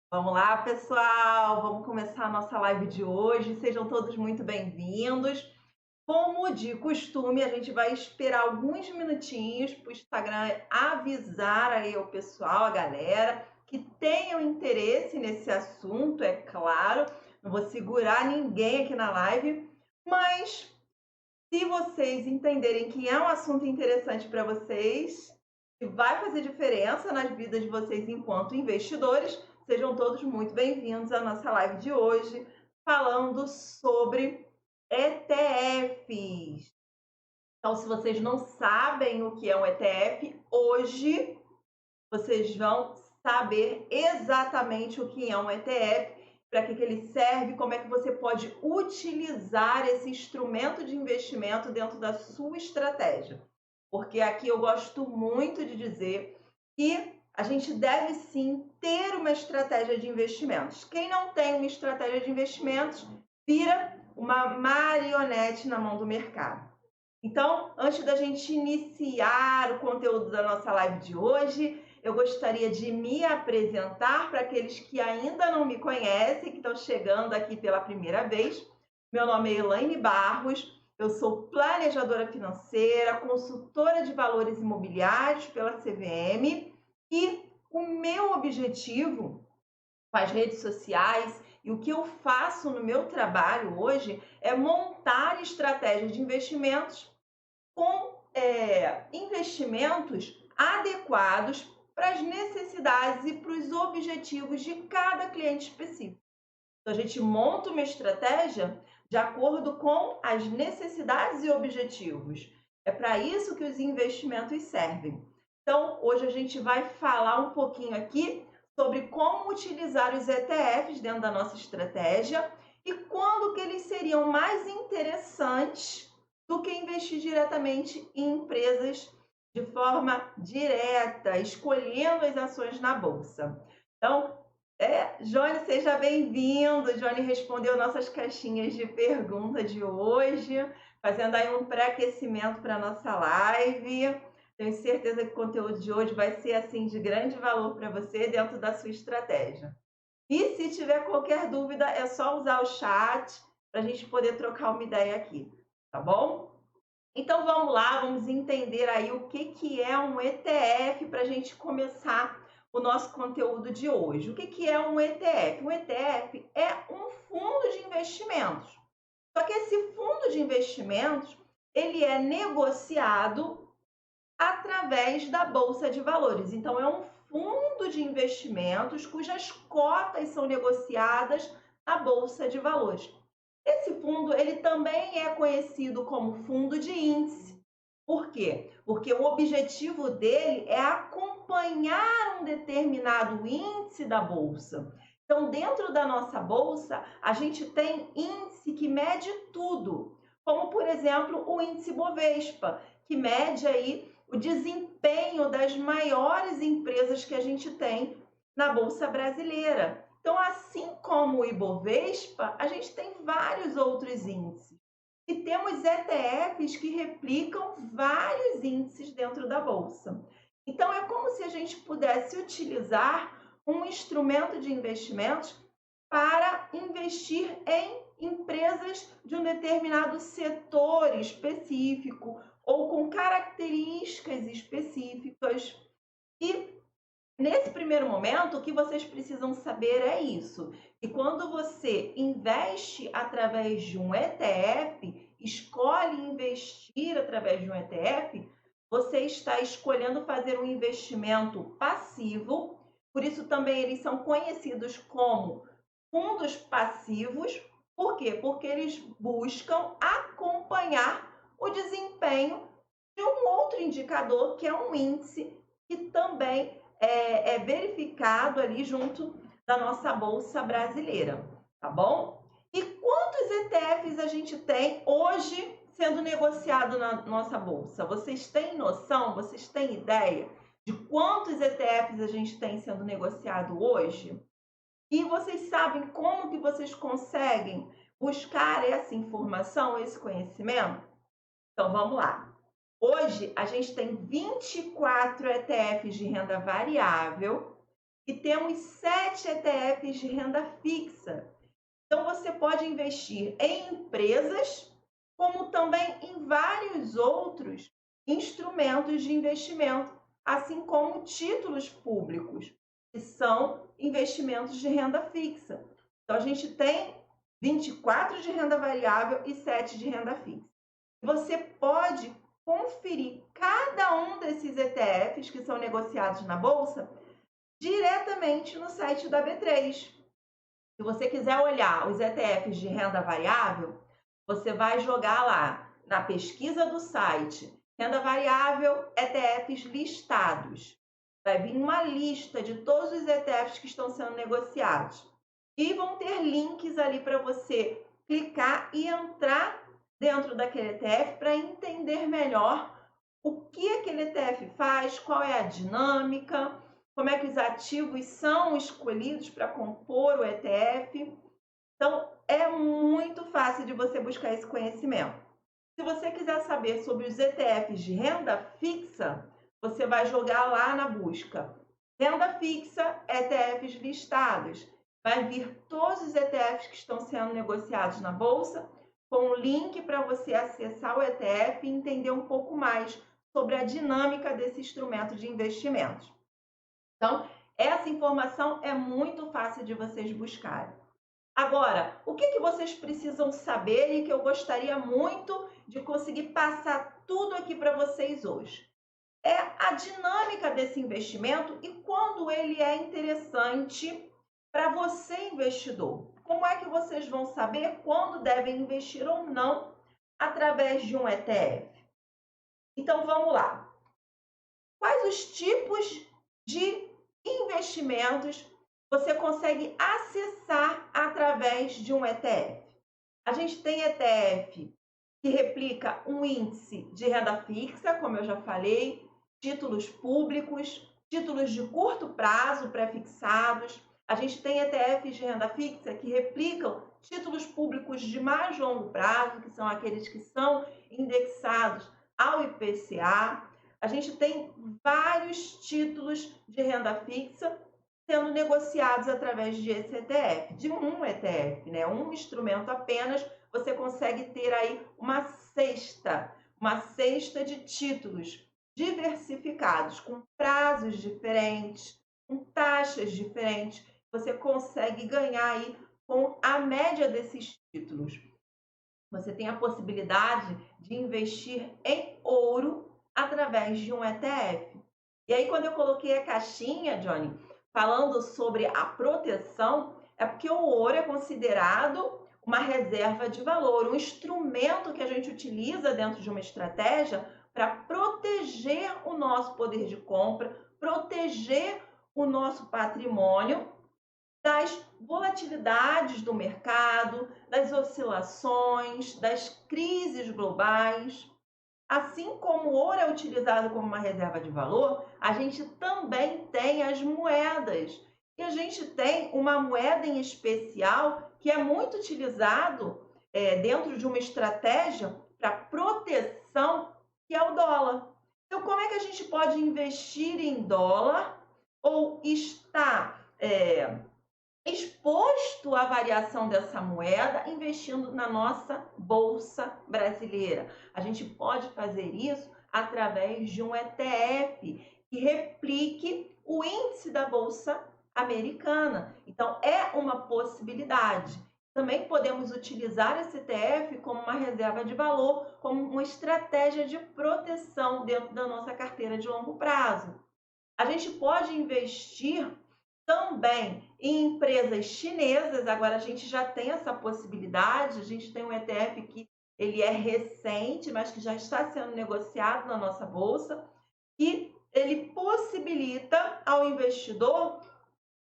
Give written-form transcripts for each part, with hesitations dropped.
Vamos lá, pessoal! Vamos começar a nossa live de hoje. Sejam todos muito bem-vindos. Como de costume, a gente vai esperar alguns minutinhos para o Instagram avisar aí o pessoal, a galera, que tenham interesse nesse assunto, é claro. Não vou segurar ninguém aqui na live, mas se vocês entenderem que é um assunto interessante para vocês, que vai fazer diferença nas vidas de vocês enquanto investidores, sejam todos muito bem-vindos à nossa live de hoje, falando sobre ETFs. Então, se vocês não sabem o que é um ETF, hoje vocês vão saber exatamente o que é um ETF, para que ele serve, como é que você pode utilizar esse instrumento de investimento dentro da sua estratégia. Porque aqui eu gosto muito de dizer que a gente deve sim ter uma estratégia de investimentos. Quem não tem uma estratégia de investimentos vira uma marionete na mão do mercado. Então, antes da gente iniciar o conteúdo da nossa live de hoje, eu gostaria de me apresentar para aqueles que ainda não me conhecem, que estão chegando aqui pela primeira vez. Meu nome é Elaine Barros, eu sou planejadora financeira, consultora de valores imobiliários pela CVM e o meu objetivo com as redes sociais e o que eu faço no meu trabalho hoje é montar estratégias de investimentos com investimentos adequados para as necessidades e para os objetivos de cada cliente específico. Então, a gente monta uma estratégia de acordo com as necessidades e objetivos. É para isso que os investimentos servem. Então, hoje a gente vai falar um pouquinho aqui sobre como utilizar os ETFs dentro da nossa estratégia e quando que eles seriam mais interessantes do que investir diretamente em empresas de forma direta, escolhendo as ações na bolsa. Então, Johnny, seja bem-vindo. Johnny respondeu nossas caixinhas de pergunta de hoje, fazendo aí um pré-aquecimento para a nossa live. Tenho certeza que o conteúdo de hoje vai ser assim de grande valor para você dentro da sua estratégia. E se tiver qualquer dúvida, é só usar o chat para a gente poder trocar uma ideia aqui, tá bom? Então vamos lá, vamos entender aí o que é um ETF para a gente começar o nosso conteúdo de hoje. O que é um ETF? Um ETF é um fundo de investimentos. Só que esse fundo de investimentos, ele é negociado através da Bolsa de Valores. Então é um fundo de investimentos cujas cotas são negociadas na Bolsa de Valores. Esse fundo, ele também é conhecido como fundo de índice. Por quê? Porque o objetivo dele é acompanhar um determinado índice da bolsa. Então, dentro da nossa bolsa, a gente tem índice que mede tudo, como por exemplo, o índice Bovespa, que mede aí o desempenho das maiores empresas que a gente tem na bolsa brasileira. Então, assim como o Ibovespa, a gente tem vários outros índices. E temos ETFs que replicam vários índices dentro da bolsa. Então, é como se a gente pudesse utilizar um instrumento de investimentos para investir em empresas de um determinado setor específico ou com características específicas. E nesse primeiro momento, o que vocês precisam saber é isso, que quando você investe através de um ETF, escolhe investir através de um ETF, você está escolhendo fazer um investimento passivo, por isso também eles são conhecidos como fundos passivos. Por quê? Porque eles buscam acompanhar o desempenho de um outro indicador, que é um índice, que também é verificado ali junto da nossa bolsa brasileira, tá bom? E quantos ETFs a gente tem hoje sendo negociado na nossa bolsa? Vocês têm noção? Vocês têm ideia de quantos ETFs a gente tem sendo negociado hoje? E vocês sabem como que vocês conseguem buscar essa informação, esse conhecimento? Então vamos lá. Hoje a gente tem 24 ETFs de renda variável e temos 7 ETFs de renda fixa. Então, você pode investir em empresas, como também em vários outros instrumentos de investimento, assim como títulos públicos, que são investimentos de renda fixa. Então, a gente tem 24 de renda variável e 7 de renda fixa. Você pode conferir cada um desses ETFs que são negociados na bolsa diretamente no site da B3. Se você quiser olhar os ETFs de renda variável, você vai jogar lá na pesquisa do site renda variável ETFs listados. Vai vir uma lista de todos os ETFs que estão sendo negociados. E vão ter links ali para você clicar e entrar dentro daquele ETF para entender melhor o que aquele ETF faz, qual é a dinâmica, como é que os ativos são escolhidos para compor o ETF. Então, é muito fácil de você buscar esse conhecimento. Se você quiser saber sobre os ETFs de renda fixa, você vai jogar lá na busca renda fixa, ETFs listados. Vai vir todos os ETFs que estão sendo negociados na bolsa, com o link para você acessar o ETF e entender um pouco mais sobre a dinâmica desse instrumento de investimentos. Então, essa informação é muito fácil de vocês buscarem. Agora, o que vocês precisam saber e que eu gostaria muito de conseguir passar tudo aqui para vocês hoje? É a dinâmica desse investimento e quando ele é interessante para você, investidor. Como é que vocês vão saber quando devem investir ou não através de um ETF? Então, vamos lá. Quais os tipos de investimentos você consegue acessar através de um ETF? A gente tem ETF que replica um índice de renda fixa, como eu já falei, títulos públicos, títulos de curto prazo pré-fixados. A gente tem ETFs de renda fixa que replicam títulos públicos de mais longo prazo, que são aqueles que são indexados ao IPCA. A gente tem vários títulos de renda fixa sendo negociados através de esse ETF, de um ETF, né? Um instrumento apenas, você consegue ter aí uma cesta de títulos diversificados, com prazos diferentes, com taxas diferentes. Você consegue ganhar aí com a média desses títulos. Você tem a possibilidade de investir em ouro através de um ETF. E aí, quando eu coloquei a caixinha, Johnny, falando sobre a proteção, é porque o ouro é considerado uma reserva de valor, um instrumento que a gente utiliza dentro de uma estratégia para proteger o nosso poder de compra, proteger o nosso patrimônio das volatilidades do mercado, das oscilações, das crises globais. Assim como o ouro é utilizado como uma reserva de valor, a gente também tem as moedas. E a gente tem uma moeda em especial que é muito utilizado dentro de uma estratégia para proteção, que é o dólar. Então, como é que a gente pode investir em dólar ou estar exposto à variação dessa moeda investindo na nossa bolsa brasileira? A gente pode fazer isso através de um ETF que replique o índice da bolsa americana. Então, é uma possibilidade. Também podemos utilizar esse ETF como uma reserva de valor, como uma estratégia de proteção dentro da nossa carteira de longo prazo. A gente pode investir também em empresas chinesas. Agora a gente já tem essa possibilidade, a gente tem um ETF que ele é recente, mas que já está sendo negociado na nossa bolsa, e ele possibilita ao investidor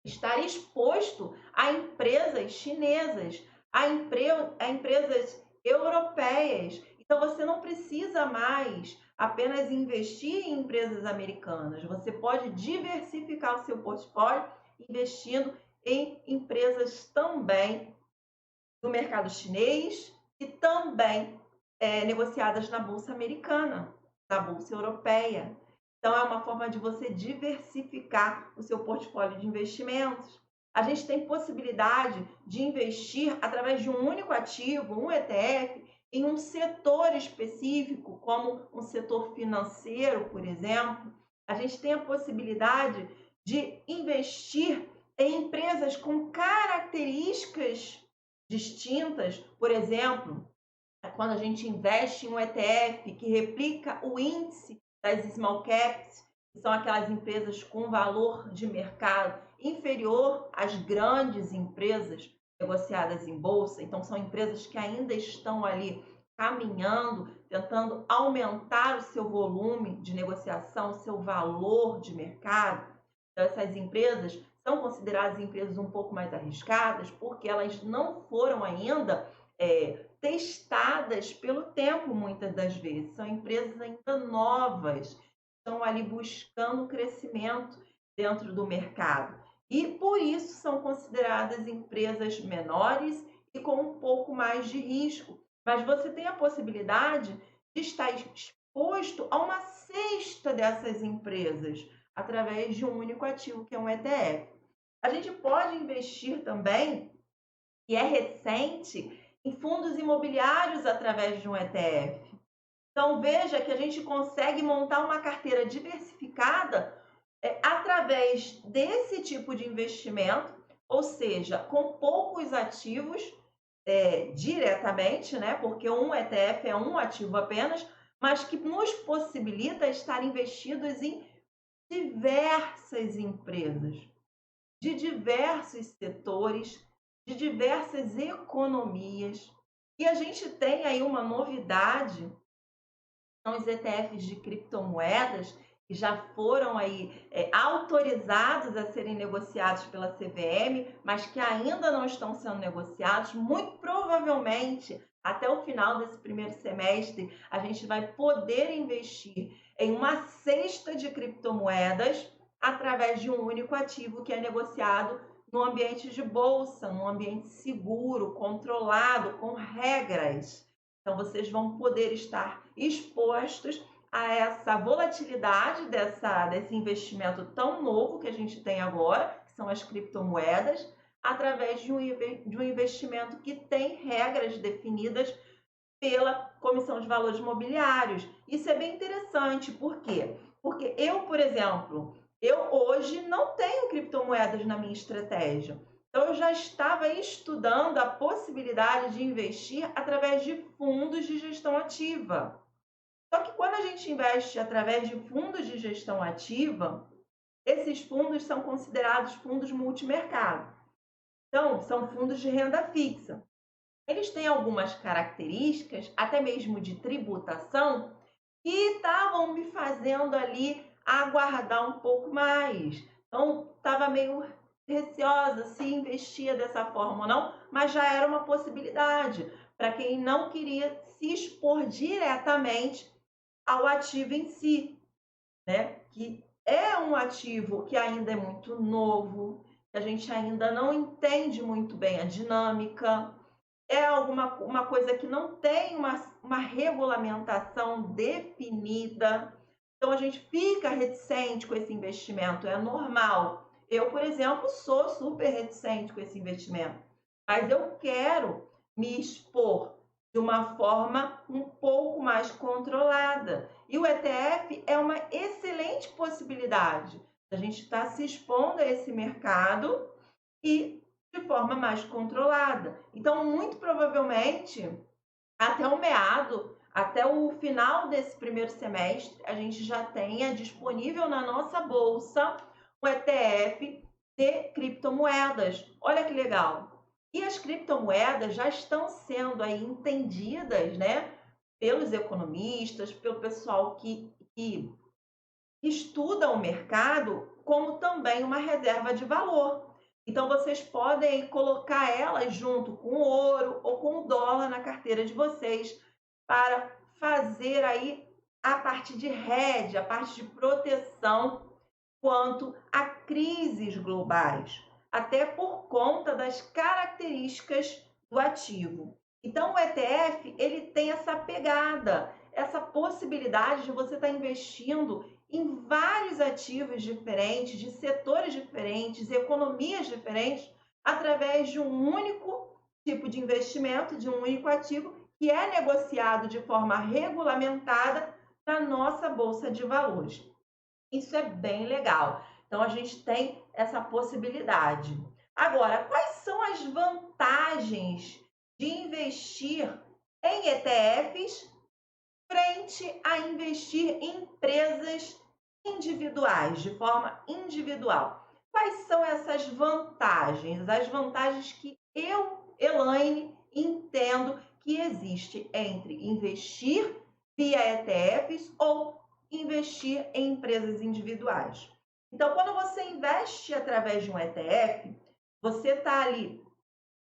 estar exposto a empresas chinesas, a empresas europeias. Então você não precisa mais apenas investir em empresas americanas, você pode diversificar o seu portfólio investindo em empresas também do mercado chinês e também negociadas na Bolsa Americana, na Bolsa Europeia. Então, é uma forma de você diversificar o seu portfólio de investimentos. A gente tem possibilidade de investir através de um único ativo, um ETF, em um setor específico, como um setor financeiro, por exemplo. A gente tem a possibilidade de investir em empresas com características distintas, por exemplo, quando a gente investe em um ETF que replica o índice das small caps, que são aquelas empresas com valor de mercado inferior às grandes empresas negociadas em bolsa. Então, são empresas que ainda estão ali caminhando, tentando aumentar o seu volume de negociação, o seu valor de mercado. Então, essas empresas são consideradas empresas um pouco mais arriscadas porque elas não foram ainda testadas pelo tempo, muitas das vezes. São empresas ainda novas, estão ali buscando crescimento dentro do mercado. E por isso são consideradas empresas menores e com um pouco mais de risco. Mas você tem a possibilidade de estar exposto a uma cesta dessas empresas através de um único ativo, que é um ETF. A gente pode investir também, e é recente, em fundos imobiliários através de um ETF. Então, veja que a gente consegue montar uma carteira diversificada através desse tipo de investimento, ou seja, com poucos ativos diretamente, né? Porque um ETF é um ativo apenas, mas que nos possibilita estar investidos em diversas empresas, de diversos setores, de diversas economias. E a gente tem aí uma novidade, são os ETFs de criptomoedas, que já foram aí autorizados a serem negociados pela CVM, mas que ainda não estão sendo negociados. Muito provavelmente, até o final desse primeiro semestre, a gente vai poder investir em uma cesta de criptomoedas através de um único ativo que é negociado no ambiente de bolsa, num ambiente seguro, controlado, com regras. Então, vocês vão poder estar expostos a essa volatilidade desse investimento tão novo que a gente tem agora, que são as criptomoedas, através de um investimento que tem regras definidas pela Comissão de Valores Mobiliários. Isso é bem interessante, por quê? Porque eu, por exemplo, eu hoje não tenho criptomoedas na minha estratégia. Então, eu já estava estudando a possibilidade de investir através de fundos de gestão ativa. Só que quando a gente investe através de fundos de gestão ativa, esses fundos são considerados fundos multimercado. Então, são fundos de renda fixa. Eles têm algumas características, até mesmo de tributação, que estavam me fazendo ali aguardar um pouco mais. Então, estava meio receosa se investia dessa forma ou não, mas já era uma possibilidade para quem não queria se expor diretamente ao ativo em si, né? Que é um ativo que ainda é muito novo, que a gente ainda não entende muito bem a dinâmica, é uma coisa que não tem uma regulamentação definida. Então, a gente fica reticente com esse investimento, é normal. Eu, por exemplo, sou super reticente com esse investimento, mas eu quero me expor de uma forma um pouco mais controlada. E o ETF é uma excelente possibilidade. A gente está se expondo a esse mercado e de forma mais controlada. Então, muito provavelmente, até o final desse primeiro semestre, a gente já tenha disponível na nossa bolsa um ETF de criptomoedas. Olha que legal! E as criptomoedas já estão sendo aí entendidas, né, pelos economistas, pelo pessoal que estuda o mercado, como também uma reserva de valor. Então, vocês podem colocar elas junto com o ouro ou com o dólar na carteira de vocês para fazer aí a parte de hedge, a parte de proteção quanto a crises globais, até por conta das características do ativo. Então, o ETF, ele tem essa pegada, essa possibilidade de você estar investindo em vários ativos diferentes, de setores diferentes, economias diferentes, através de um único tipo de investimento, de um único ativo, que é negociado de forma regulamentada na nossa Bolsa de Valores. Isso é bem legal. Então, a gente tem essa possibilidade. Agora, quais são as vantagens de investir em ETFs frente a investir em empresas individuais, de forma individual? Quais são essas vantagens? As vantagens que eu, Elaine, entendo que existe entre investir via ETFs ou investir em empresas individuais. Então, quando você investe através de um ETF, você está ali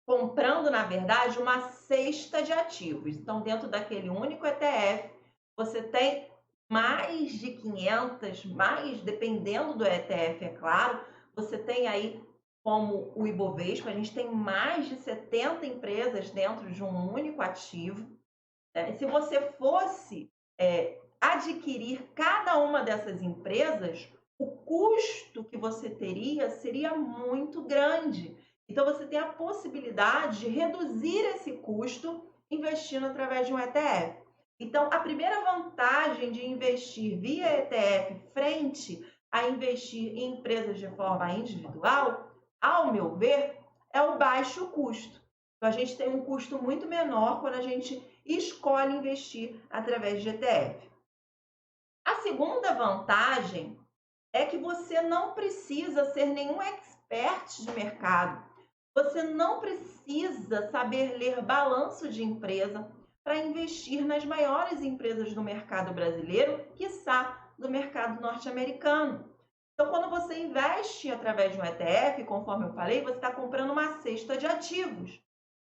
comprando, na verdade, uma cesta de ativos. Então, dentro daquele único ETF, você tem mais de 500, mais, dependendo do ETF, é claro, você tem aí como o Ibovespa, a gente tem mais de 70 empresas dentro de um único ativo. Né? Se você fosse adquirir cada uma dessas empresas, o custo que você teria seria muito grande. Então, você tem a possibilidade de reduzir esse custo investindo através de um ETF. Então, a primeira vantagem de investir via ETF frente a investir em empresas de forma individual, ao meu ver, é o baixo custo. Então, a gente tem um custo muito menor quando a gente escolhe investir através de ETF. A segunda vantagem é que você não precisa ser nenhum expert de mercado. Você não precisa saber ler balanço de empresa para investir nas maiores empresas do mercado brasileiro, quiçá do mercado norte-americano. Então, quando você investe através de um ETF, conforme eu falei, você está comprando uma cesta de ativos.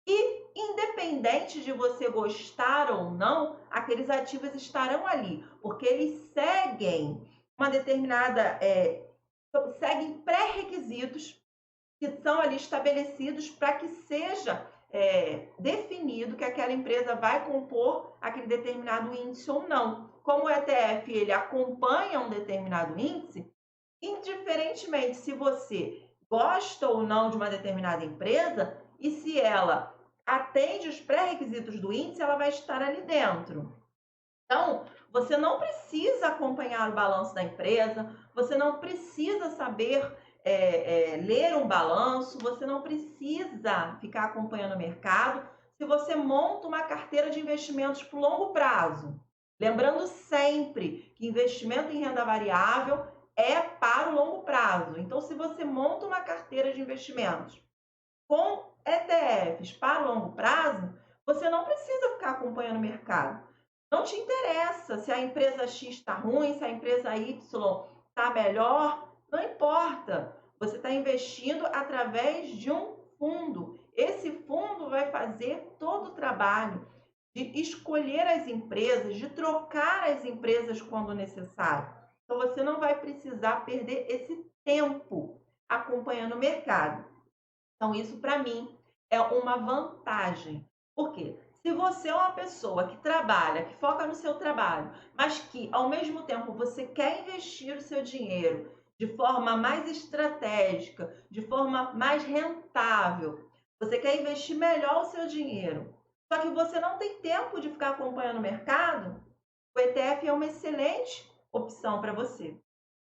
E, independente de você gostar ou não, aqueles ativos estarão ali, porque eles seguem uma determinada, seguem pré-requisitos que são ali estabelecidos para que seja definido que aquela empresa vai compor aquele determinado índice ou não. Como o ETF ele acompanha um determinado índice, indiferentemente se você gosta ou não de uma determinada empresa e se ela atende os pré-requisitos do índice, ela vai estar ali dentro. Então, você não precisa acompanhar o balanço da empresa, você não precisa saber ler um balanço, você não precisa ficar acompanhando o mercado se você monta uma carteira de investimentos por longo prazo. Lembrando sempre que investimento em renda variável é para o longo prazo. Então, se você monta uma carteira de investimentos com ETFs para o longo prazo, você não precisa ficar acompanhando o mercado. Não te interessa se a empresa X está ruim, se a empresa Y está melhor, não importa. Você está investindo através de um fundo. Esse fundo vai fazer todo o trabalho de escolher as empresas, de trocar as empresas quando necessário. Então, você não vai precisar perder esse tempo acompanhando o mercado. Então, isso para mim é uma vantagem. Por quê? Se você é uma pessoa que trabalha, que foca no seu trabalho, mas que ao mesmo tempo você quer investir o seu dinheiro de forma mais estratégica, de forma mais rentável, você quer investir melhor o seu dinheiro, só que você não tem tempo de ficar acompanhando o mercado, o ETF é uma excelente opção para você.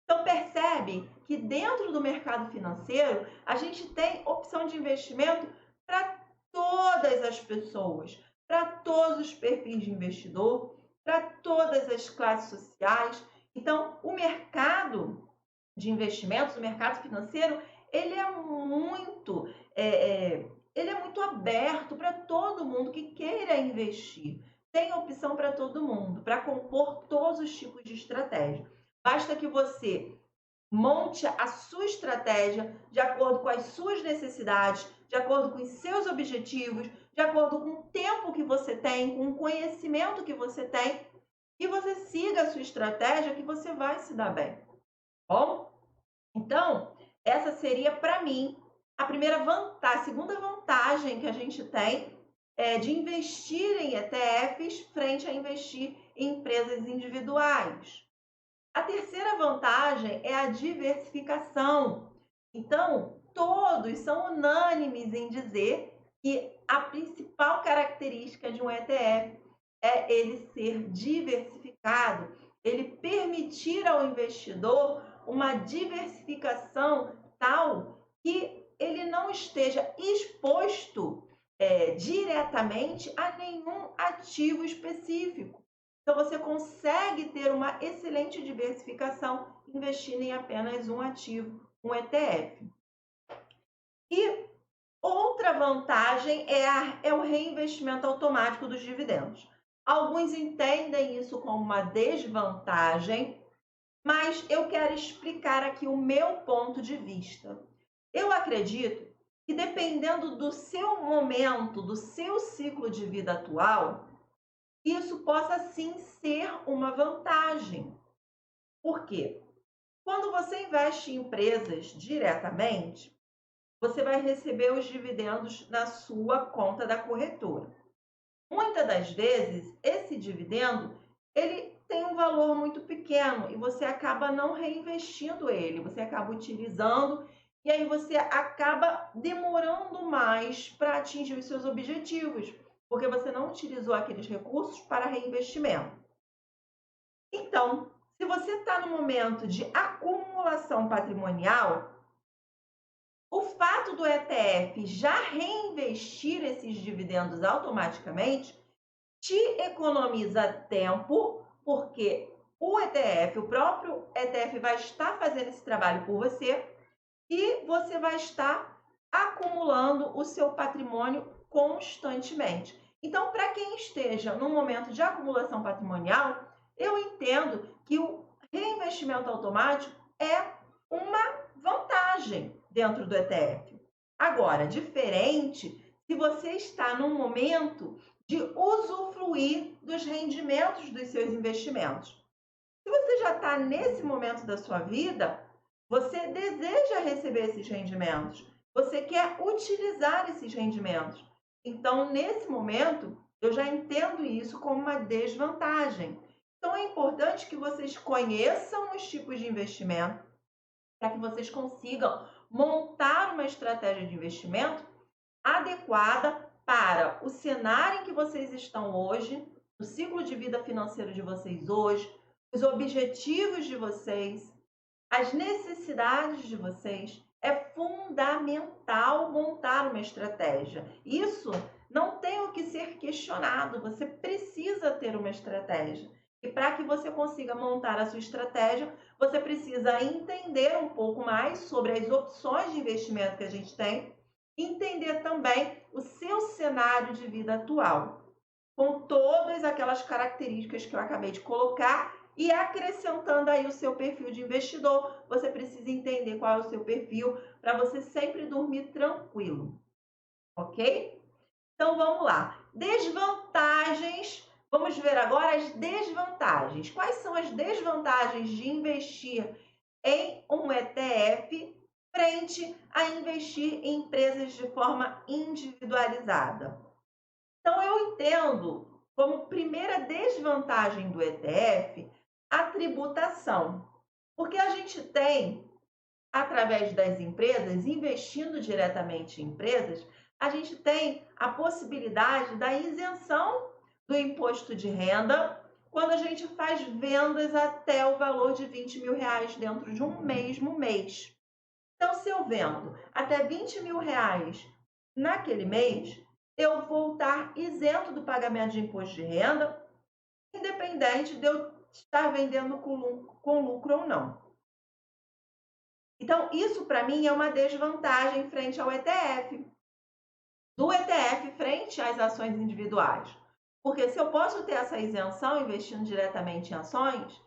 Então, percebe que dentro do mercado financeiro, a gente tem opção de investimento para todas as pessoas, para todos os perfis de investidor, para todas as classes sociais. Então, o mercado de investimentos, o mercado financeiro, ele é muito aberto para todo mundo que queira investir. Tem opção para todo mundo, para compor todos os tipos de estratégia. Basta que você monte a sua estratégia de acordo com as suas necessidades, de acordo com os seus objetivos, de acordo com o tempo que você tem, com o conhecimento que você tem, e você siga a sua estratégia que você vai se dar bem. Bom? Então, essa seria para mim a primeira vantagem, a segunda vantagem que a gente tem é de investir em ETFs frente a investir em empresas individuais. A terceira vantagem é a diversificação. Então, todos são unânimes em dizer que a principal característica de um ETF é ele ser diversificado, ele permitir ao investidor uma diversificação tal que ele não esteja exposto diretamente a nenhum ativo específico. Então, você consegue ter uma excelente diversificação investindo em apenas um ativo, um ETF. E outra vantagem é o reinvestimento automático dos dividendos. Alguns entendem isso como uma desvantagem, mas eu quero explicar aqui o meu ponto de vista. Eu acredito que dependendo do seu momento, do seu ciclo de vida atual, isso possa sim ser uma vantagem. Por quê? Quando você investe em empresas diretamente, você vai receber os dividendos na sua conta da corretora. Muitas das vezes, esse dividendo, ele tem um valor muito pequeno e você acaba não reinvestindo ele, você acaba utilizando e aí você acaba demorando mais para atingir os seus objetivos, porque você não utilizou aqueles recursos para reinvestimento. Então, se você está no momento de acumulação patrimonial, o fato do ETF já reinvestir esses dividendos automaticamente te economiza tempo, porque o próprio ETF vai estar fazendo esse trabalho por você e você vai estar acumulando o seu patrimônio constantemente. Então, para quem esteja num momento de acumulação patrimonial, eu entendo que o reinvestimento automático é uma vantagem dentro do ETF. Agora, diferente se você está num momento de usufruir dos rendimentos dos seus investimentos. Se você já está nesse momento da sua vida, você deseja receber esses rendimentos, você quer utilizar esses rendimentos. Então, nesse momento, eu já entendo isso como uma desvantagem. Então, é importante que vocês conheçam os tipos de investimento para que vocês consigam montar uma estratégia de investimento adequada para o cenário em que vocês estão hoje, o ciclo de vida financeiro de vocês hoje, os objetivos de vocês, as necessidades de vocês. É fundamental montar uma estratégia. Isso não tem o que ser questionado. Você precisa ter uma estratégia. E para que você consiga montar a sua estratégia, você precisa entender um pouco mais sobre as opções de investimento que a gente tem, entender também o seu cenário de vida atual, com todas aquelas características que eu acabei de colocar e acrescentando aí o seu perfil de investidor. Você precisa entender qual é o seu perfil para você sempre dormir tranquilo, ok? Então vamos lá. Desvantagens. Vamos ver agora as desvantagens. Quais são as desvantagens de investir em um ETF frente a investir em empresas de forma individualizada? Então, eu entendo como primeira desvantagem do ETF a tributação, porque a gente tem, através das empresas, investindo diretamente em empresas, a gente tem a possibilidade da isenção do imposto de renda quando a gente faz vendas até o valor de R$ 20.000 dentro de um mesmo mês. Então, se eu vendo até R$ 20.000 naquele mês, eu vou estar isento do pagamento de imposto de renda, independente de eu estar vendendo com lucro ou não. Então, isso para mim é uma desvantagem frente ao ETF, do ETF frente às ações individuais. Porque se eu posso ter essa isenção investindo diretamente em ações,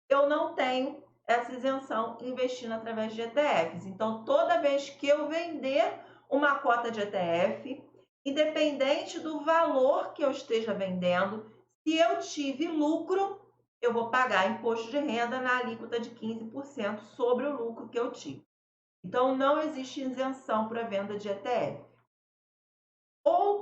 eu não tenho essa isenção investindo através de ETFs. Então, toda vez que eu vender uma cota de ETF, independente do valor que eu esteja vendendo, se eu tive lucro, eu vou pagar imposto de renda na alíquota de 15% sobre o lucro que eu tive. Então, não existe isenção para a venda de ETF.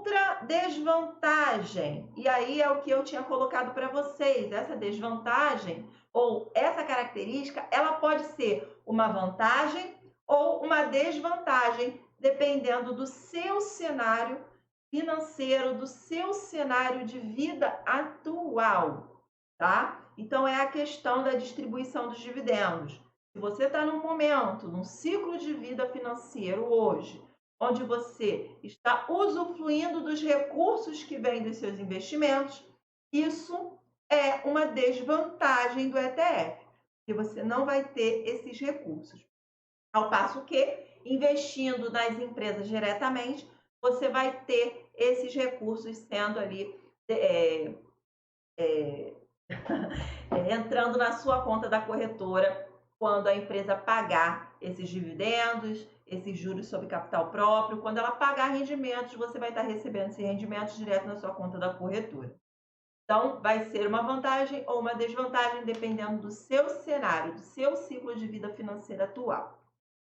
outra desvantagem, e aí é o que eu tinha colocado para vocês, essa desvantagem ou essa característica, ela pode ser uma vantagem ou uma desvantagem, dependendo do seu cenário financeiro, do seu cenário de vida atual, tá? Então, é a questão da distribuição dos dividendos. Se você está num momento, num ciclo de vida financeiro hoje, onde você está usufruindo dos recursos que vêm dos seus investimentos, isso é uma desvantagem do ETF, porque você não vai ter esses recursos. Ao passo que, investindo nas empresas diretamente, você vai ter esses recursos sendo ali entrando na sua conta da corretora quando a empresa pagar esses dividendos, esses juros sobre capital próprio. Quando ela pagar rendimentos, você vai estar recebendo esses rendimentos direto na sua conta da corretora. Então, vai ser uma vantagem ou uma desvantagem, dependendo do seu cenário, do seu ciclo de vida financeira atual.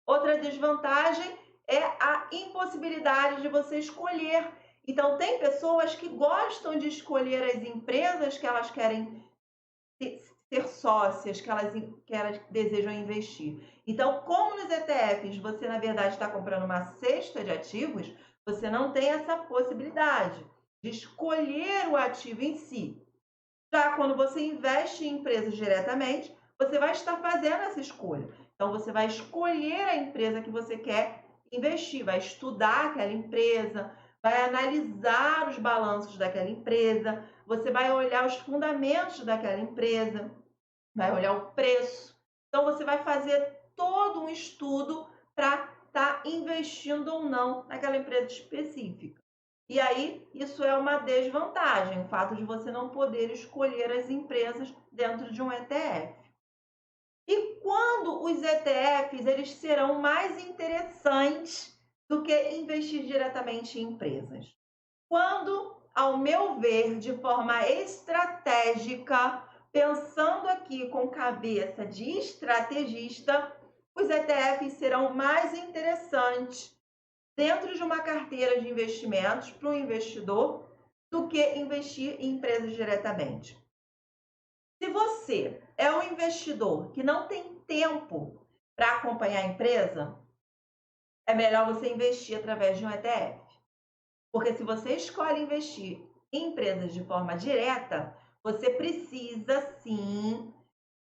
Outra desvantagem é a impossibilidade de você escolher. Então, tem pessoas que gostam de escolher as empresas que elas querem ser sócias, que elas desejam investir. Então, como nos ETFs você, na verdade, está comprando uma cesta de ativos, você não tem essa possibilidade de escolher o ativo em si. Já quando você investe em empresas diretamente, você vai estar fazendo essa escolha. Então, você vai escolher a empresa que você quer investir, vai estudar aquela empresa, vai analisar os balanços daquela empresa, você vai olhar os fundamentos daquela empresa, vai olhar o preço. Então, você vai fazer todo um estudo para estar investindo ou não naquela empresa específica. E aí, isso é uma desvantagem, o fato de você não poder escolher as empresas dentro de um ETF. E quando os ETFs eles serão mais interessantes do que investir diretamente em empresas? Quando, ao meu ver, de forma estratégica, pensando aqui com cabeça de estrategista, os ETFs serão mais interessantes dentro de uma carteira de investimentos para o investidor do que investir em empresas diretamente. Se você é um investidor que não tem tempo para acompanhar a empresa, é melhor você investir através de um ETF. Porque se você escolhe investir em empresas de forma direta, você precisa sim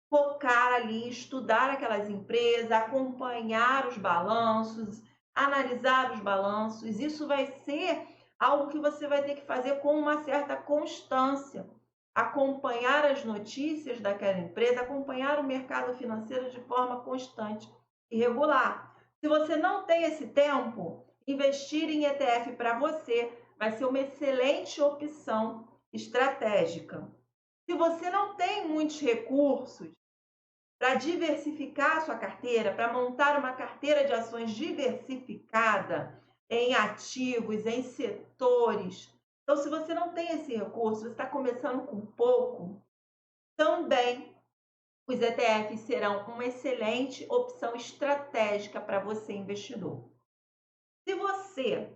focar ali, estudar aquelas empresas, acompanhar os balanços, analisar os balanços. Isso vai ser algo que você vai ter que fazer com uma certa constância. Acompanhar as notícias daquela empresa, acompanhar o mercado financeiro de forma constante e regular. Se você não tem esse tempo, investir em ETF para você vai ser uma excelente opção estratégica. Se você não tem muitos recursos para diversificar a sua carteira, para montar uma carteira de ações diversificada em ativos, em setores. Então, se você não tem esse recurso, você está começando com pouco, também os ETFs serão uma excelente opção estratégica para você, investidor. Se você,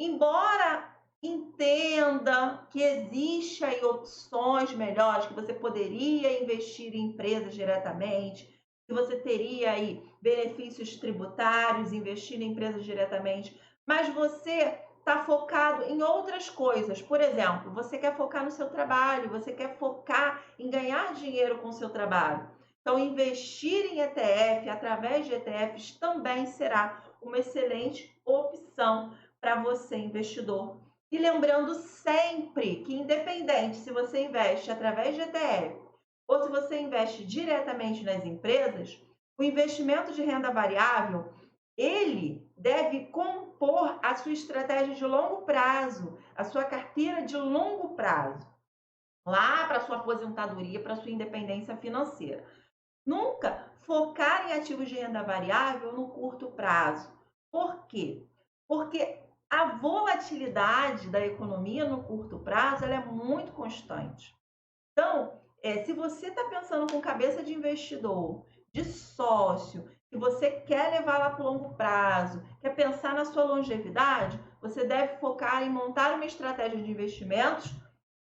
embora entenda que existe aí opções melhores, que você poderia investir em empresas diretamente, que você teria aí benefícios tributários investindo em empresas diretamente, mas você está focado em outras coisas. Por exemplo, você quer focar no seu trabalho, você quer focar em ganhar dinheiro com o seu trabalho. Então, investir em ETF, através de ETFs, também será uma excelente opção para você, investidor. E lembrando sempre que, independente se você investe através de ETF ou se você investe diretamente nas empresas, o investimento de renda variável, ele deve compor a sua estratégia de longo prazo, a sua carteira de longo prazo, lá para a sua aposentadoria, para a sua independência financeira. Nunca focar em ativos de renda variável no curto prazo. Por quê? Porque a volatilidade da economia no curto prazo ela é muito constante. Então, se você está pensando com cabeça de investidor, de sócio, que você quer levar lá para o longo prazo, quer pensar na sua longevidade, você deve focar em montar uma estratégia de investimentos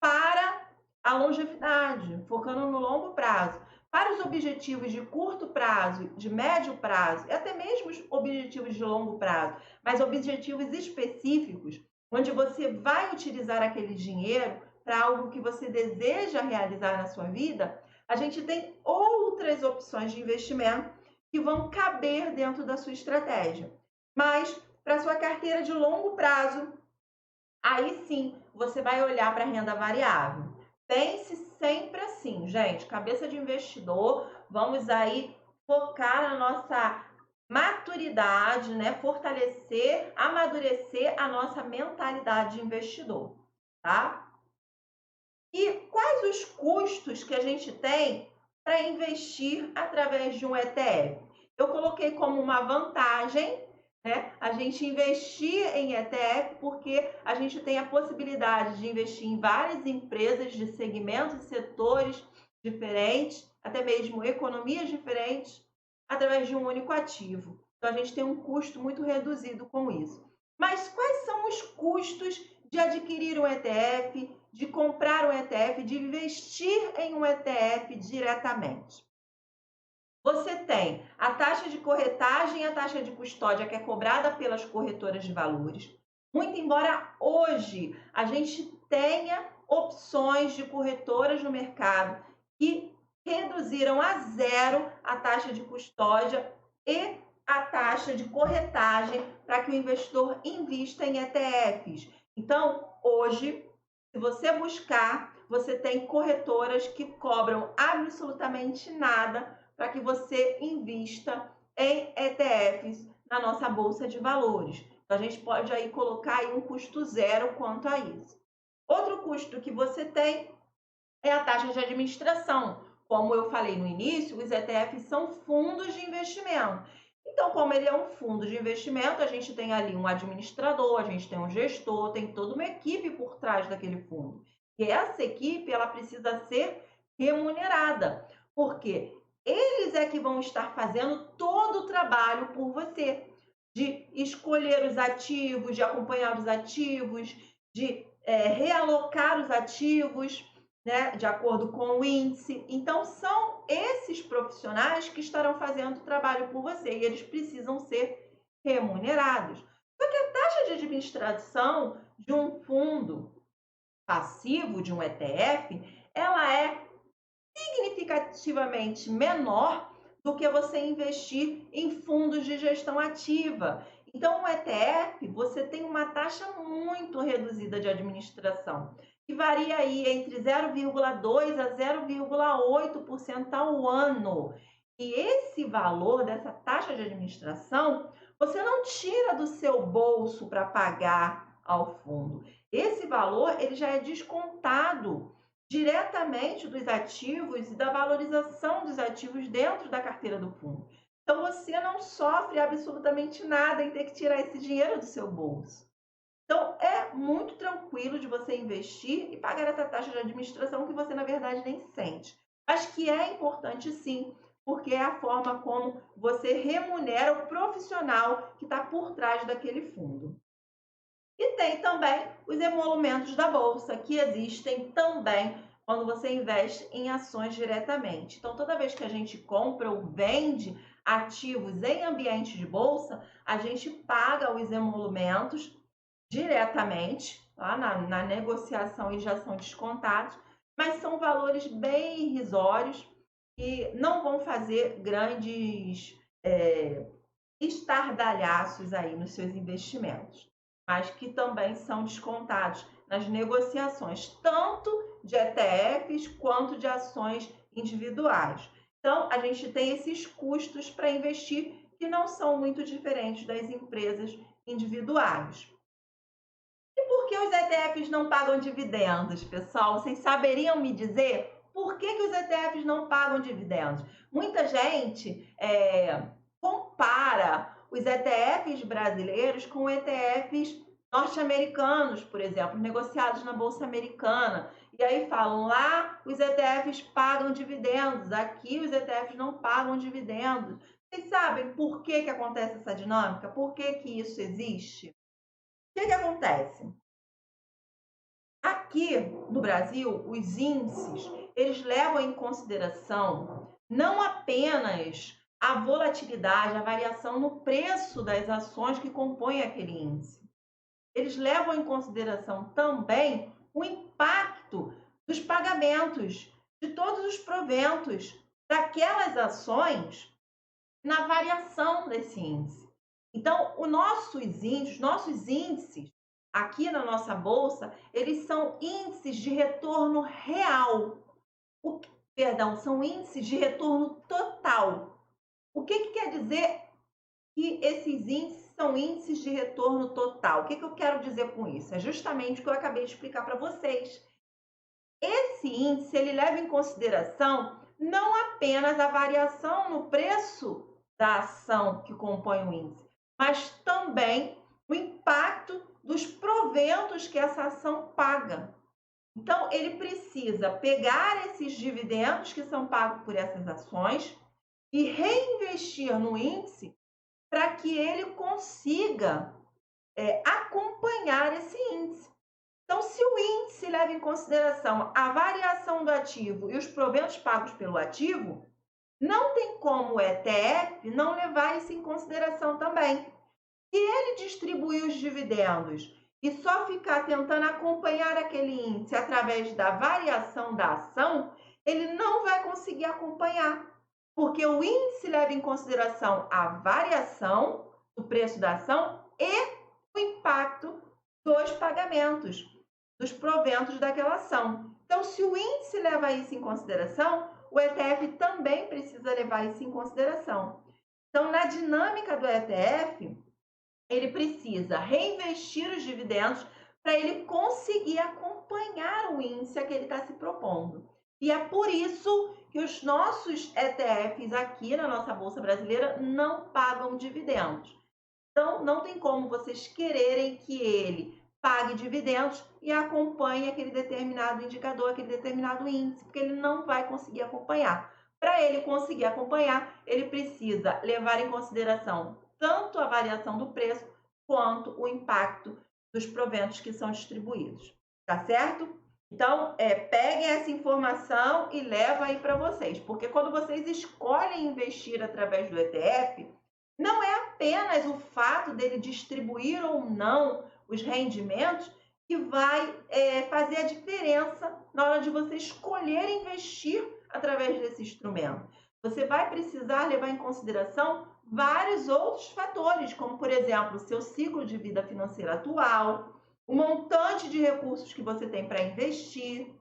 para a longevidade, focando no longo prazo. Para os objetivos de curto prazo, de médio prazo e até mesmo os objetivos de longo prazo, mas objetivos específicos, onde você vai utilizar aquele dinheiro para algo que você deseja realizar na sua vida, a gente tem outras opções de investimento que vão caber dentro da sua estratégia. Mas para sua carteira de longo prazo, aí sim você vai olhar para a renda variável. Pense sempre assim, gente, cabeça de investidor, vamos aí focar na nossa maturidade, né? Fortalecer, amadurecer a nossa mentalidade de investidor, tá? E quais os custos que a gente tem para investir através de um ETF? Eu coloquei como uma vantagem, né, a gente investir em ETF, porque a gente tem a possibilidade de investir em várias empresas de segmentos e setores diferentes, até mesmo economias diferentes, através de um único ativo. Então, a gente tem um custo muito reduzido com isso. Mas quais são os custos de adquirir um ETF, de comprar um ETF, de investir em um ETF diretamente? Você tem a taxa de corretagem e a taxa de custódia que é cobrada pelas corretoras de valores. Muito embora hoje a gente tenha opções de corretoras no mercado que reduziram a zero a taxa de custódia e a taxa de corretagem para que o investidor invista em ETFs. Então, hoje, se você buscar, você tem corretoras que cobram absolutamente nada para que você invista em ETFs na nossa bolsa de valores. Então, a gente pode aí colocar aí um custo zero quanto a isso. Outro custo que você tem é a taxa de administração. Como eu falei no início, os ETFs são fundos de investimento. Então, como ele é um fundo de investimento, a gente tem ali um administrador, a gente tem um gestor, tem toda uma equipe por trás daquele fundo. E essa equipe, ela precisa ser remunerada, porque eles é que vão estar fazendo todo o trabalho por você, de escolher os ativos, de acompanhar os ativos, de realocar os ativos, né, de acordo com o índice. Então, são esses profissionais que estarão fazendo o trabalho por você e eles precisam ser remunerados. Só que a taxa de administração de um fundo passivo, de um ETF, ela é significativamente menor do que você investir em fundos de gestão ativa. Então, o ETF, você tem uma taxa muito reduzida de administração, que varia aí entre 0,2% a 0,8% ao ano. E esse valor dessa taxa de administração, você não tira do seu bolso para pagar ao fundo. Esse valor, ele já é descontado diretamente dos ativos e da valorização dos ativos dentro da carteira do fundo. Então, você não sofre absolutamente nada em ter que tirar esse dinheiro do seu bolso. Então, é muito tranquilo de você investir e pagar essa taxa de administração que você, na verdade, nem sente. Mas que é importante, sim, porque é a forma como você remunera o profissional que está por trás daquele fundo. E tem também os emolumentos da bolsa, que existem também quando você investe em ações diretamente. Então, toda vez que a gente compra ou vende ativos em ambiente de bolsa, a gente paga os emolumentos diretamente, tá? Na negociação e já são descontados, mas são valores bem irrisórios e não vão fazer grandes estardalhaços aí nos seus investimentos, mas que também são descontados nas negociações, tanto de ETFs quanto de ações individuais. Então, a gente tem esses custos para investir que não são muito diferentes das empresas individuais. E por que os ETFs não pagam dividendos, pessoal? Vocês saberiam me dizer por que os ETFs não pagam dividendos? Muita gente compara os ETFs brasileiros com ETFs norte-americanos, por exemplo, negociados na Bolsa Americana. E aí falam, lá os ETFs pagam dividendos, aqui os ETFs não pagam dividendos. Vocês sabem por que que acontece essa dinâmica? Por que que isso existe? O que que acontece? Aqui no Brasil, os índices, eles levam em consideração não apenas a volatilidade, a variação no preço das ações que compõem aquele índice. Eles levam em consideração também o impacto dos pagamentos, de todos os proventos daquelas ações na variação desse índice. Então, nossos índices aqui na nossa bolsa, eles são índices de retorno real. O, perdão, são índices de retorno total. O que, que quer dizer que esses índices são índices de retorno total? O que, que eu quero dizer com isso? É justamente o que eu acabei de explicar para vocês. Esse índice ele leva em consideração não apenas a variação no preço da ação que compõe o índice, mas também o impacto dos proventos que essa ação paga. Então, ele precisa pegar esses dividendos que são pagos por essas ações e reinvestir no índice para que ele consiga acompanhar esse índice. Então, se o índice leva em consideração a variação do ativo e os proventos pagos pelo ativo, não tem como o ETF não levar isso em consideração também. Se ele distribuir os dividendos e só ficar tentando acompanhar aquele índice através da variação da ação, ele não vai conseguir acompanhar, porque o índice leva em consideração a variação do preço da ação e o impacto dos pagamentos, dos proventos daquela ação. Então, se o índice leva isso em consideração, o ETF também precisa levar isso em consideração. Então, na dinâmica do ETF, ele precisa reinvestir os dividendos para ele conseguir acompanhar o índice a que ele está se propondo. E é por isso que os nossos ETFs aqui na nossa Bolsa Brasileira não pagam dividendos. Então, não tem como vocês quererem que ele pague dividendos e acompanhe aquele determinado indicador, aquele determinado índice, porque ele não vai conseguir acompanhar. Para ele conseguir acompanhar, ele precisa levar em consideração tanto a variação do preço quanto o impacto dos proventos que são distribuídos. Tá certo? Então, peguem essa informação e leva aí para vocês, porque quando vocês escolhem investir através do ETF, não é apenas o fato dele distribuir ou não os rendimentos que vai fazer a diferença na hora de você escolher investir através desse instrumento. Você vai precisar levar em consideração vários outros fatores, como, por exemplo, o seu ciclo de vida financeira atual, o montante de recursos que você tem para investir,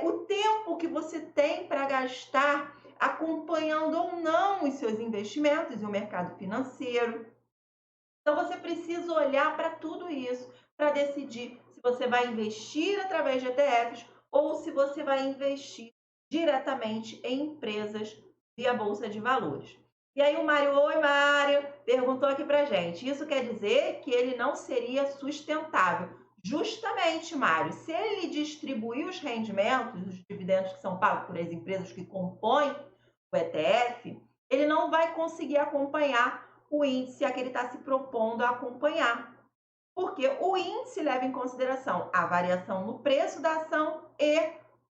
o tempo que você tem para gastar acompanhando ou não os seus investimentos e o mercado financeiro. Então, você precisa olhar para tudo isso para decidir se você vai investir através de ETFs ou se você vai investir diretamente em empresas via Bolsa de Valores. E aí o Mário, oi Mário, perguntou aqui para gente, isso quer dizer que ele não seria sustentável? Justamente, Mário, se ele distribuir os rendimentos, os dividendos que são pagos por as empresas que compõem o ETF, ele não vai conseguir acompanhar o índice a que ele está se propondo a acompanhar. Porque o índice leva em consideração a variação no preço da ação e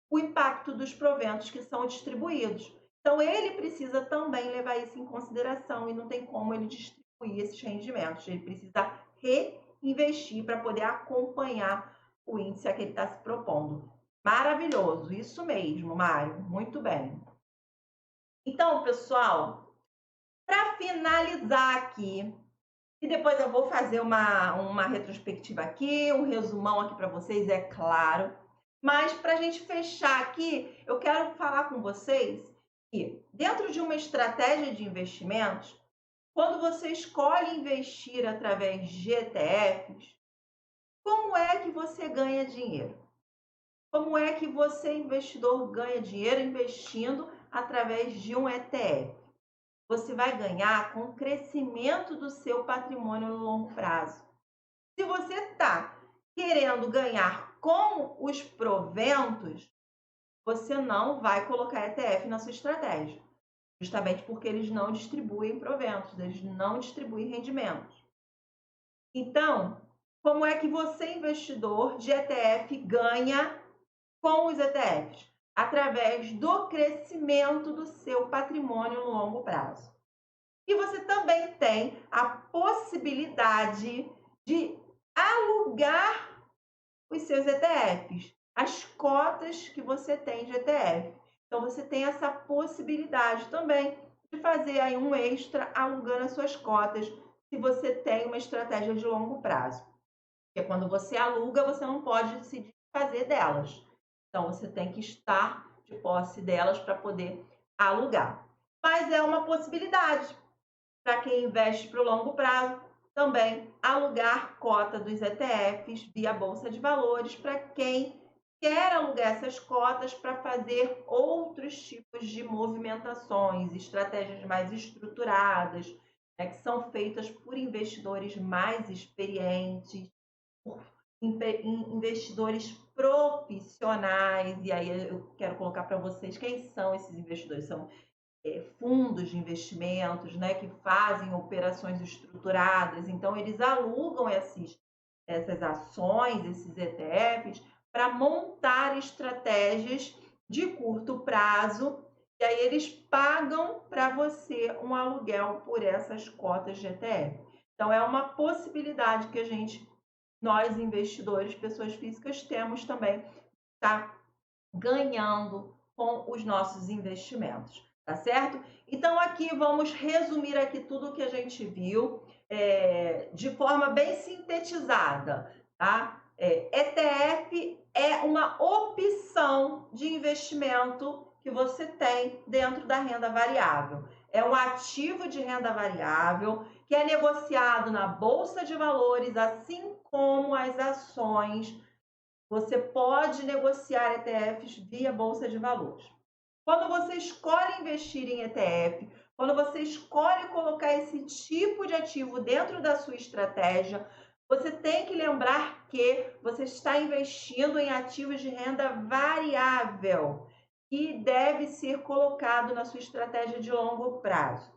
o impacto dos proventos que são distribuídos. Então, ele precisa também levar isso em consideração e não tem como ele distribuir esses rendimentos. Ele precisa reinvestir para poder acompanhar o índice a que ele está se propondo. Maravilhoso, isso mesmo, Mário. Muito bem. Então, pessoal, para finalizar aqui, e depois eu vou fazer uma retrospectiva aqui, um resumão aqui para vocês, é claro. Mas para a gente fechar aqui, eu quero falar com vocês que dentro de uma estratégia de investimentos, quando você escolhe investir através de ETFs, como é que você ganha dinheiro? Como é que você, investidor, ganha dinheiro investindo através de um ETF? Você vai ganhar com o crescimento do seu patrimônio no longo prazo. Se você está querendo ganhar com os proventos, você não vai colocar ETF na sua estratégia. justamente porque eles não distribuem proventos, eles não distribuem rendimentos. Então, como é que você, investidor de ETF, ganha com os ETFs? Através do crescimento do seu patrimônio no longo prazo. E você também tem a possibilidade de alugar os seus ETFs, as cotas que você tem de ETF. Então, você tem essa possibilidade também de fazer aí um extra alugando as suas cotas, se você tem uma estratégia de longo prazo. Porque quando você aluga, você não pode se desfazer delas. Então, você tem que estar de posse delas para poder alugar. Mas é uma possibilidade para quem investe para o longo prazo, também alugar cota dos ETFs via Bolsa de Valores para quem quer alugar essas cotas para fazer outros tipos de movimentações, estratégias mais estruturadas, né, que são feitas por investidores mais experientes, por investidores profissionais. E aí eu quero colocar para vocês quem são esses investidores. São fundos de investimentos, né, que fazem operações estruturadas. Então, eles alugam essas ações, esses ETFs, para montar estratégias de curto prazo. E aí eles pagam para você um aluguel por essas cotas de ETF. Então, é uma possibilidade que nós investidores, pessoas físicas, temos também, tá ganhando com os nossos investimentos, tá certo? Então, aqui vamos resumir aqui tudo que a gente viu de forma bem sintetizada, tá? ETF é uma opção de investimento que você tem dentro da renda variável. É um ativo de renda variável que é negociado na Bolsa de Valores, assim como as ações. Você pode negociar ETFs via Bolsa de Valores. Quando você escolhe investir em ETF, quando você escolhe colocar esse tipo de ativo dentro da sua estratégia, você tem que lembrar que você está investindo em ativos de renda variável que deve ser colocado na sua estratégia de longo prazo.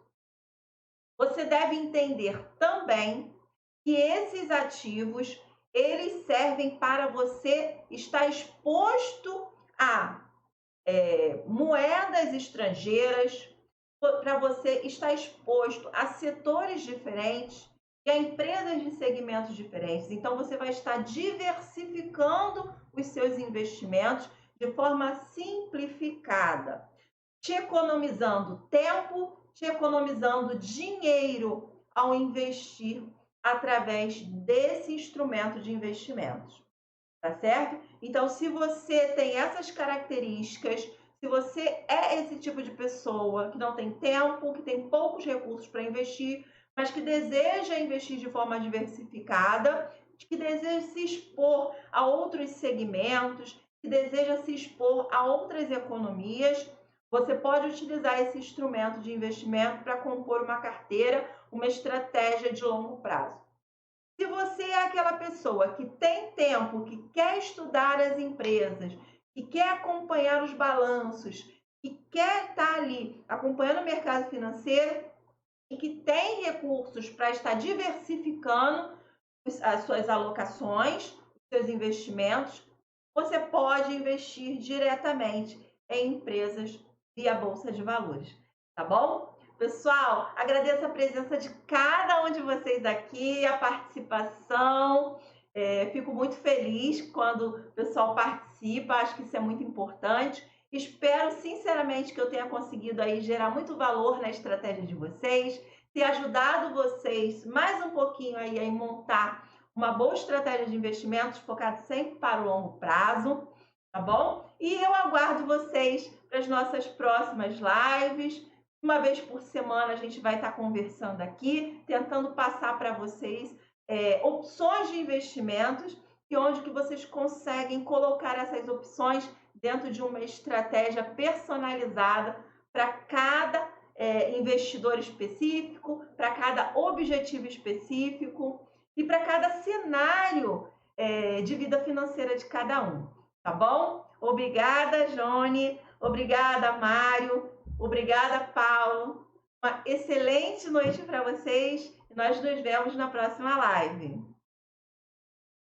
Você deve entender também que esses ativos eles servem para você estar exposto a moedas estrangeiras, para você estar exposto a setores diferentes e a empresas de segmentos diferentes. Então, você vai estar diversificando os seus investimentos de forma simplificada, te economizando tempo, te economizando dinheiro ao investir através desse instrumento de investimentos, tá certo? Então, se você tem essas características, se você é esse tipo de pessoa que não tem tempo, que tem poucos recursos para investir, mas que deseja investir de forma diversificada, que deseja se expor a outros segmentos, que deseja se expor a outras economias, você pode utilizar esse instrumento de investimento para compor uma carteira, uma estratégia de longo prazo. Se você é aquela pessoa que tem tempo, que quer estudar as empresas, que quer acompanhar os balanços, que quer estar ali acompanhando o mercado financeiro e que tem recursos para estar diversificando as suas alocações, os seus investimentos, você pode investir diretamente em empresas via Bolsa de Valores, tá bom? Pessoal, agradeço a presença de cada um de vocês aqui, a participação. Fico muito feliz quando o pessoal participa, acho que isso é muito importante. Espero sinceramente que eu tenha conseguido aí gerar muito valor na estratégia de vocês, ter ajudado vocês mais um pouquinho aí a montar uma boa estratégia de investimentos focada sempre para o longo prazo, tá bom? E eu aguardo vocês para as nossas próximas lives. Uma vez por semana a gente vai estar conversando aqui, tentando passar para vocês opções de investimentos e onde que vocês conseguem colocar essas opções dentro de uma estratégia personalizada para cada investidor específico, para cada objetivo específico e para cada cenário de vida financeira de cada um, tá bom? Obrigada, Jone. Obrigada, Mário. Obrigada, Paulo. Uma excelente noite para vocês e nós nos vemos na próxima live.